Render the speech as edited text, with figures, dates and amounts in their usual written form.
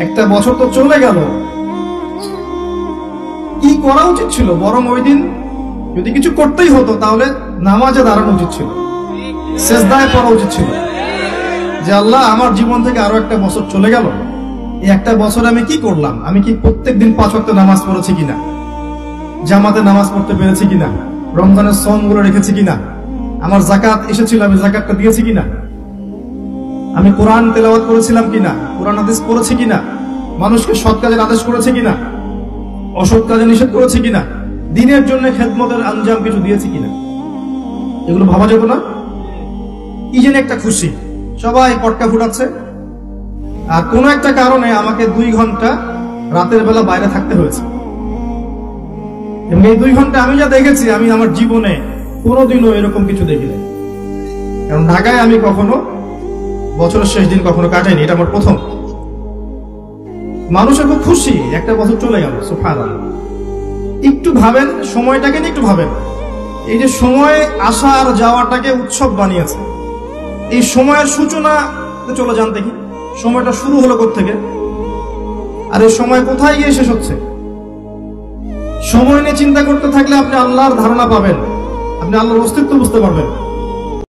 একটা বছর তো চলে গেল, কি করা উচিত ছিল? বরং ওই দিন যদি কিছু করতেই হতো তাহলে নামাজে দাঁড়ানো উচিত ছিল, সেজদায় পড়া উচিত ছিল যে আল্লাহ আমার জীবন থেকে আরো একটা বছর চলে গেল, এই একটা বছরে আমি কি করলাম? আমি কি প্রত্যেকদিন 5 ওয়াক্ত নামাজ পড়েছি কিনা, জামাতে নামাজ পড়তে পেরেছি কিনা, রমজানের সওম গুলো রেখেছি কিনা, আমার যাকাত এসেছিল আমি যাকাতটা দিয়েছি কিনা, আমি কোরআন তেলাওয়াত করেছিলাম কিনা, কোরআন হাদিস পড়েছি কিনা, মানুষকে সৎ কাজের আদেশ করেছি কিনা, অসৎ কাজে নিষেধ করেছি কিনা, দিনের জন্য খেদমতের আঞ্জাম কিছু দিয়েছি কিনা, এগুলো ভাবা যাবে না? কি যেন একটা খুশি, সবাই পটকা ফুটাচ্ছে, আর কোন একটা কারণে আমাকে 2 ঘন্টা রাতের বেলা বাইরে থাকতে হয়েছে। এবং এই 2 ঘন্টা আমি যা দেখেছি, আমি আমার জীবনে কোনোদিনও এরকম কিছু দেখিনি। কারণ ঢাকায় আমি কখনো বছরের শেষ দিন কখনো কাটাইনি, এটা আমার প্রথম। মানুষের খুব খুশি, একটা বছর চলে গেল, সুবহানাল্লাহ। একটু ভাবেন, সময়টাকে নিয়ে একটু ভাবেন। এই যে সময় আসা আর যাওয়াটাকে উৎসব বানিয়েছে, এই সময়ের সূচনা চলে যান দেখি, সময়টা শুরু হলো কোত্থেকে, আর এই সময় কোথায় গিয়ে শেষ হচ্ছে? সময় নিয়ে চিন্তা করতে থাকলে আপনি আল্লাহর ধারণা পাবেন, আপনি আল্লাহর অস্তিত্ব বুঝতে পারবেন।